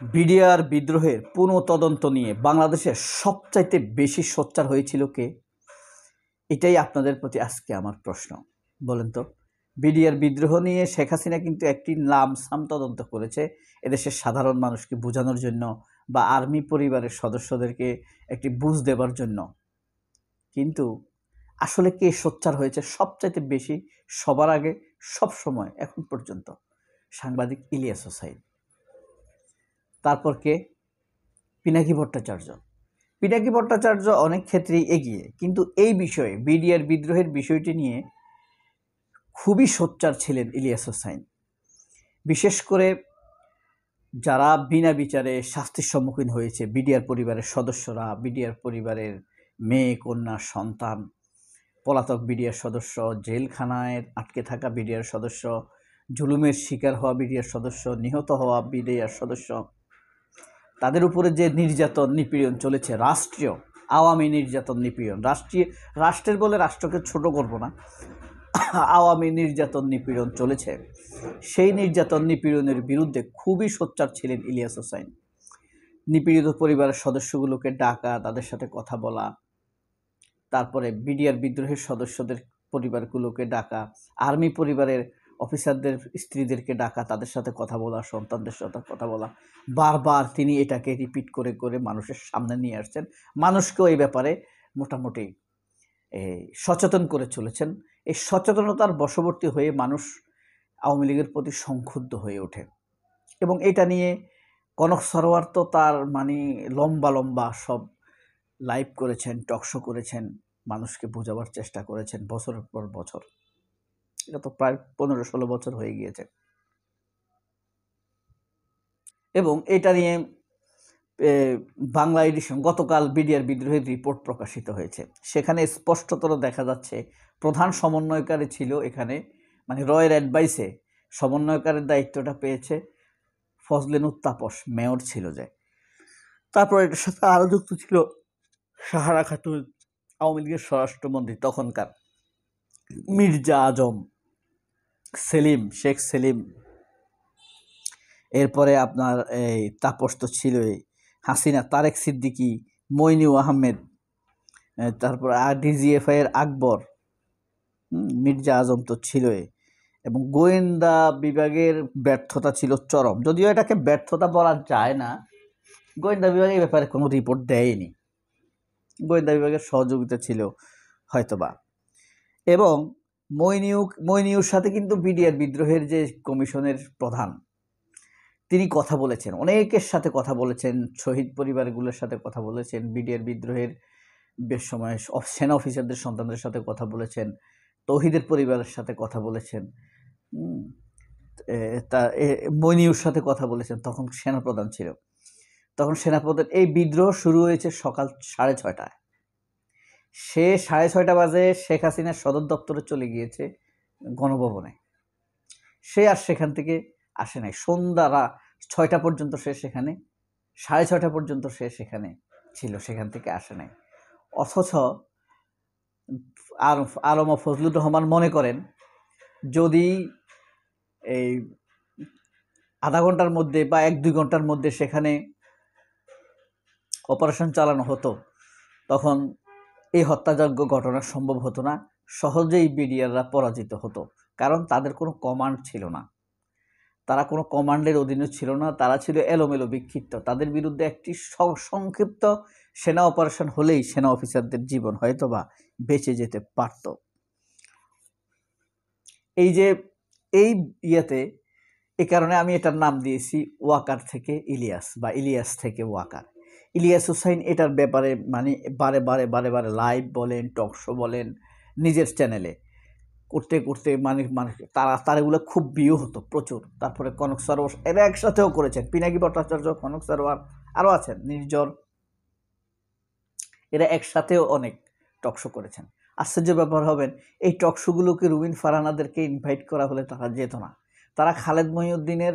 BDR বিদ্রোহের পুনঃতদন্ত নিয়ে বাংলাদেশের সবচাইতে বেশি সোচ্চার হয়েছিল কে? এটাই আপনাদের প্রতি আজকে আমার প্রশ্ন। বলেন তো, বিডিআর বিদ্রোহ নিয়ে শেখ হাসিনা কিন্তু একটি লামসাম তদন্ত করেছে এদেশের সাধারণ মানুষকে বোঝানোর জন্য বা আর্মি পরিবারের সদস্যদেরকে একটি বুঝ দেবার জন্য। কিন্তু আসলে কে সোচ্চার হয়েছে সবচাইতে বেশি, সবার আগে, সব সময়, এখন পর্যন্ত? সাংবাদিক ইলিয়াস হোসাইন। তারপর কে? পিনাকি ভট্টাচার্য। পিনাকি ভট্টাচার্য অনেক ক্ষেত্রেই এগিয়ে, কিন্তু এই বিষয়ে বিডিআর বিদ্রোহের বিষয়টি নিয়ে খুবই সোচ্চার ছিলেন ইলিয়াস হোসাইন। বিশেষ করে যারা বিনা বিচারে শাস্তির সম্মুখীন হয়েছে, বিডিআর পরিবারের সদস্যরা, বিডিআর পরিবারের মেয়ে, কন্যা, সন্তান, পলাতক বিডিআর সদস্য, জেলখানায় আটকে থাকা বিডিআর সদস্য, জুলুমের শিকার হওয়া বিডিআর সদস্য, নিহত হওয়া বিডিআর সদস্য, তাদের উপরে যে নির্যাতন নিপীড়ন চলেছে, রাষ্ট্রীয় আওয়ামী নির্যাতন নিপীড়ন, রাষ্ট্রের বলে রাষ্ট্রকে ছোট করব না, আওয়ামী নির্যাতন নিপীড়ন চলেছে, সেই নির্যাতন নিপীড়নের বিরুদ্ধে খুবই সোচ্চার ছিলেন ইলিয়াস হোসাইন। নিপীড়িত পরিবারের সদস্যগুলোকে ডাকা, তাদের সাথে কথা বলা, তারপরে বিডিআর বিদ্রোহের সদস্যদের পরিবারগুলোকে ডাকা, আর্মি পরিবারের অফিসারদের স্ত্রীদেরকে ডাকা, তাদের সাথে কথা বলা, সন্তানদের সাথে কথা বলা, বারবার তিনি এটাকে রিপিট করে করে মানুষের সামনে নিয়ে আসছেন। মানুষকেও এই ব্যাপারে মোটামুটি সচেতন করে চলেছেন। এই সচেতনতার বশবর্তী হয়ে মানুষ আওয়ামী লীগের প্রতি সংক্ষুব্ধ হয়ে ওঠে, এবং এটা নিয়ে কনক সরোয়ার তো তার লম্বা লম্বা সব লাইভ করেছেন, টকশো করেছেন, মানুষকে বোঝাবার চেষ্টা করেছেন বছরের পর বছর। এটা তো প্রায় 15-16 বছর হয়ে গিয়েছে, এবং এটা নিয়ে বাংলা এডিশন গতকাল বিডিআর বিদ্রোহের রিপোর্ট প্রকাশিত হয়েছে। সেখানে স্পষ্টতর দেখা যাচ্ছে প্রধান সমন্বয়কারী ছিল এখানে, রয়ের অ্যাডভাইসে সমন্বয়কারীর দায়িত্বটা পেয়েছে ফজলেনুর তাপস, মেয়র ছিল যে। তারপর এটার সাথে আরও যুক্ত ছিল সাহারা খাতুন, আওয়ামী লীগের স্বরাষ্ট্রমন্ত্রী তখনকার, মির্জা আজম, সেলিম, শেখ সেলিম, এরপরে আপনার এই তাপস তো ছিলই, হাসিনা, তারেক সিদ্দিকী, মইনুল আহমেদ, তারপর ডিজিএফআই এর আকবর, মির্জা আজম তো ছিলই, এবং গোয়েন্দা বিভাগের ব্যর্থতা ছিল চরম। যদিও এটাকে ব্যর্থতা বলা যায় না, গোয়েন্দা বিভাগ এই ব্যাপারে কোনো রিপোর্ট দেয়নি, গোয়েন্দা বিভাগের সহযোগিতা ছিল হয়তোবা। এবং মইনিউর সাথে কিন্তু বিডিআর বিদ্রোহের যে কমিশনের প্রধান, তিনি কথা বলেছেন, অনেকের সাথে কথা বলেছেন, শহীদ পরিবারগুলোর সাথে কথা বলেছেন, বিডিআর বিদ্রোহের বেশ সময় সেনা অফিসারদের সন্তানদের সাথে কথা বলেছেন, তৌহিদের পরিবারের সাথে কথা বলেছেন, মইনিউর সাথে কথা বলেছেন। তখন সেনাপ্রধান ছিল, তখন সেনাপ্রধান, এই বিদ্রোহ শুরু হয়েছে সকাল 6:30টায়। সে 6:30 বাজে শেখ হাসিনার সদর দপ্তরে চলে গিয়েছে, গণভবনে। সে আর সেখান থেকে আসে নাই। সন্ধ্যা 6টা পর্যন্ত সে সেখানে, 6:30 পর্যন্ত সে সেখানে ছিল, সেখান থেকে আসে নাই। অথচ আলম ফজলুর রহমান মনে করেন যদি এই আধা ঘন্টার মধ্যে বা 1-2 ঘন্টার মধ্যে সেখানে অপারেশন চালানো হতো, তখন এই হত্যাযজ্ঞ ঘটনা সম্ভব হতো না, সহজেই বিডিআররা পরাজিত হতো। কারণ তাদের কোনো কমান্ড ছিল না, তারা কোনো কমান্ডের অধীনে ছিল না, তারা ছিল এলোমেলো বিক্ষিপ্ত। তাদের বিরুদ্ধে একটি সংক্ষিপ্ত সেনা অপারেশন হলেই সেনা অফিসারদের জীবন হয়তোবা বেঁচে যেতে পারত। এই কারণে আমি এটার নাম দিয়েছি ওয়াকার থেকে ইলিয়াস, বা ইলিয়াস থেকে ওয়াকার। ইলিয়াস হোসাইন এটার ব্যাপারে বারে বারে লাইভ বলেন, টক শো বলেন, নিজের চ্যানেলে করতে করতে তার এগুলো খুব ভিউ হতো প্রচুর। তারপরে কনক সরোয়ার, এরা একসাথেও করেছেন, পিনাকি ভট্টাচার্য, কনক সরোয়ার, আরও আছেন নির্জর, এরা একসাথেও অনেক টকশো করেছেন। আশ্চর্য ব্যাপার হবেন, এই টকশোগুলোকে রুবিন ফারহানাদেরকে ইনভাইট করা হলে তারা যেত না। তারা খালেদ মহিউদ্দিনের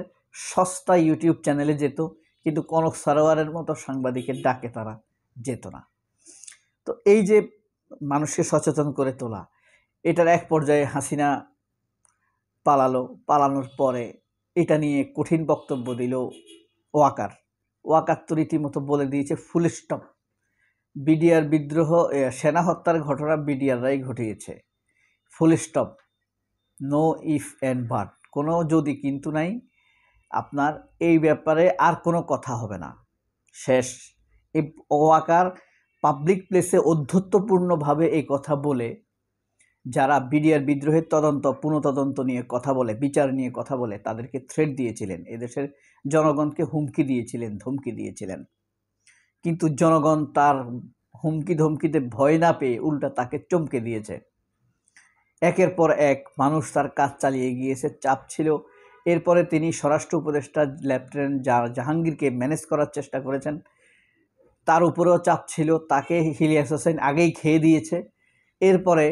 সস্তা ইউটিউব চ্যানেলে যেত, কিন্তু কনক সরোয়ারের মতো সাংবাদিকের ডাকে তারা যেত না। তো এই যে মানুষকে সচেতন করে তোলা, এটার এক পর্যায়ে হাসিনা পালানোর পরে এটা নিয়ে কঠিন বক্তব্য দিল ওয়াকার। ওয়াকার তো রীতিমতো বলে দিয়েছে ফুল স্টপ। বিডিআর বিদ্রোহ, সেনা হত্যার ঘটনা বিডিআররাই ঘটিয়েছে, full stop, no if and but, কোনো যদি কিন্তু নাই, আপনার এই ব্যাপারে আর কোনো কথা হবে না, শেষ। এই ওয়াকার পাবলিক প্লেসে অধ্যত্বপূর্ণভাবে এই কথা বলে যারা বিডিআর বিদ্রোহের পুনঃতদন্ত নিয়ে কথা বলে, বিচার নিয়ে কথা বলে, তাদেরকে থ্রেট দিয়েছিলেন, এদেশের জনগণকে হুমকি দিয়েছিলেন, ধমকি দিয়েছিলেন। কিন্তু জনগণ তার হুমকি ধমকিতে ভয় না পেয়ে উল্টা তাকে চমকে দিয়েছে। একের পর এক মানুষ তার কাজ চালিয়ে গিয়েছে, চাপ ছিল। এরপরে তিনি স্বরাষ্ট্র উপদেষ্টা লেফটেন্যান্ট জাহাঙ্গীরকে ম্যানেজ করার চেষ্টা করেছেন, তার উপরেও চাপ ছিল, তাকে ইলিয়াস হোসেন আগেই খেয়ে দিয়েছে। এরপরে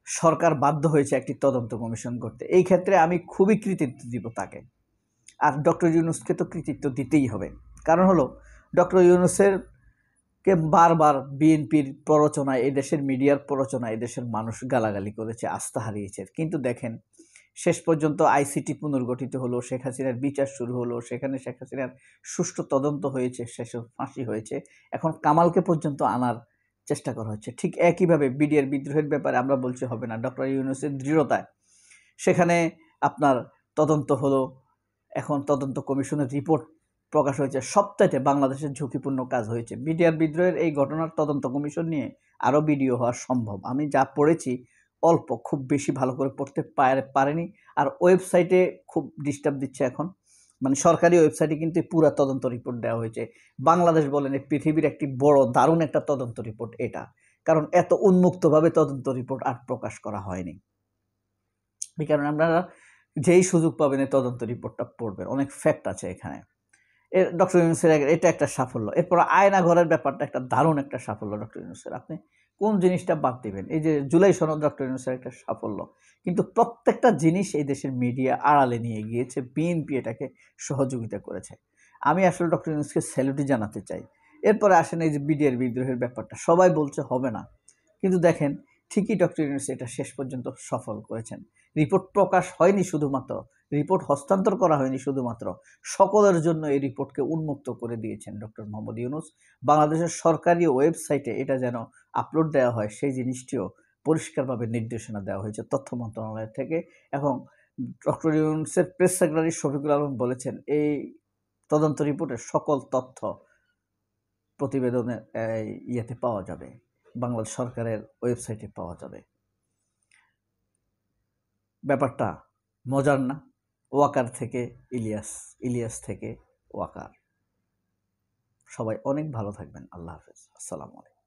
সরকার বাধ্য হয়েছে একটি তদন্ত কমিশন করতে। এই ক্ষেত্রে আমি খুবই কৃতিত্ব দিব তাকে, আর ডক্টর ইউনূসকে তো কৃতিত্ব দিতেই হবে। কারণ হলো ডক্টর ইউনূসকে বারবার বিএনপির প্ররোচনায়, এদেশের মিডিয়ার প্ররোচনায় এদেশের মানুষ গালাগালি করেছে, আস্থা হারিয়েছে। কিন্তু দেখেন শেষ পর্যন্ত আইসিটি পুনর্গঠিত হলো, শেখ হাসিনার বিচার শুরু হলো, সেখানে শেখ হাসিনার সুষ্ঠু তদন্ত হয়েছে, শেষে ফাঁসি হয়েছে। এখন কামালকে পর্যন্ত আনার চেষ্টা করা হচ্ছে। ঠিক একইভাবে বিডিআর বিদ্রোহের ব্যাপারে আমরা বলছি হবে না, ডক্টর ইউনূসের দৃঢ়তায় সেখানে আপনার তদন্ত হলো, এখন তদন্ত কমিশনের রিপোর্ট প্রকাশ হয়েছে, সবচাইতে বাংলাদেশের ঝুঁকিপূর্ণ কাজ হয়েছে। বিডিআর বিদ্রোহের এই ঘটনার তদন্ত কমিশন নিয়ে আরও ভিডিও হওয়া সম্ভব। আমি যা পড়েছি অল্প, খুব বেশি ভালো করে পড়তে পারেনি। আর ওয়েবসাইটে খুব ডিস্টার্ব দিচ্ছে এখন, মানে সরকারি ওয়েবসাইটে কিন্তু পুরো তদন্ত রিপোর্ট দেওয়া হয়েছে। বাংলাদেশ বলেন পৃথিবীর একটি বড় দারুণ একটা তদন্ত রিপোর্ট এটা, কারণ এত উন্মুক্তভাবে তদন্ত রিপোর্ট আর প্রকাশ করা হয়নি। এই কারণে আপনারা যেই সুযোগ পাবেন এই তদন্ত রিপোর্টটা পড়বেন, অনেক ফ্যাক্ট আছে এখানে। ডক্টর ইউনূসের এটা একটা সাফল্য। এরপর আয়না ঘরের ব্যাপারটা একটা দারুণ একটা সাফল্য ডক্টর ইউনূসের। আপনি কোন জিনিসটা বাদ দিবেন? এই যে জুলাই সনদ ডক্টর ইউনূসের একটা সাফল্য, কিন্তু প্রত্যেকটা জিনিস এই দেশের মিডিয়া আড়ালে নিয়ে গিয়েছে, বিএনপি এটাকে সহযোগিতা করেছে। আমি আসলে ডক্টর ইউনূসকে স্যালুটই জানাতে চাই। এরপরে আসেন এই যে বিডিআর বিদ্রোহের ব্যাপারটা, সবাই বলছে হবে না, কিন্তু দেখেন ঠিকই ডক্টর ইউনূস এটা শেষ পর্যন্ত সফল করেছেন। রিপোর্ট প্রকাশ হয়নি শুধুমাত্র, রিপোর্ট হস্তান্তর করা হয়নি শুধুমাত্র, সকলের জন্য এই রিপোর্টকে উন্মুক্ত করে দিয়েছেন ডক্টর মোহাম্মদ ইউনূস। বাংলাদেশের সরকারি ওয়েবসাইটে এটা যেন আপলোড দেওয়া হয়, সেই জিনিসটিও পরিষ্কারভাবে নির্দেশনা দেওয়া হয়েছে তথ্য মন্ত্রণালয় থেকে। এবং ডক্টর ইউনূসের প্রেস সেক্রেটারি শফিকুল আলম বলেছেন এই তদন্ত রিপোর্টের সকল তথ্য প্রতিবেদনের ইয়েতে পাওয়া যাবে, বাংলাদেশ সরকারের ওয়েবসাইটে পাওয়া যাবে। ব্যাপারটা মজার না? ওয়াকার থেকে ইলিয়াস, ইলিয়াস থেকে ওয়াকার। সবাই অনেক ভালো থাকবেন। আল্লাহ হাফেজ। আসসালামু আলাইকুম।